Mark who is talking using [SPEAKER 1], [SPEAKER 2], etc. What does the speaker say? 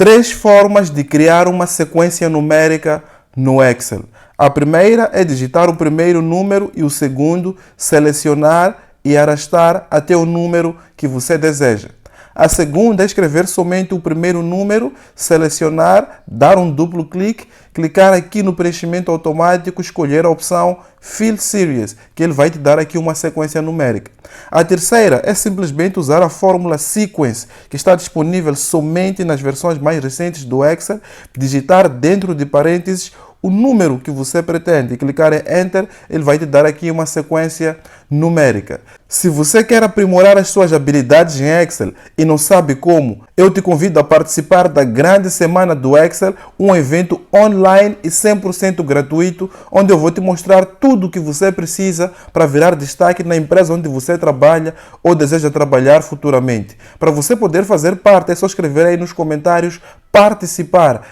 [SPEAKER 1] Três formas de criar uma sequência numérica no Excel. A primeira é digitar o primeiro número e o segundo, selecionar e arrastar até o número que você deseja. A segunda é escrever somente o primeiro número, selecionar, dar um duplo clique, clicar aqui no preenchimento automático, escolher a opção Fill Series, que ele vai te dar aqui uma sequência numérica. A terceira é simplesmente usar a fórmula Sequence, que está disponível somente nas versões mais recentes do Excel, digitar dentro de parênteses o número que você pretende e clicar em Enter, ele vai te dar aqui uma sequência numérica. Se você quer aprimorar as suas habilidades em Excel e não sabe como, eu te convido a participar da Grande Semana do Excel, um evento online e 100% gratuito, onde eu vou te mostrar tudo o que você precisa para virar destaque na empresa onde você trabalha ou deseja trabalhar futuramente. Para você poder fazer parte, é só escrever aí nos comentários participar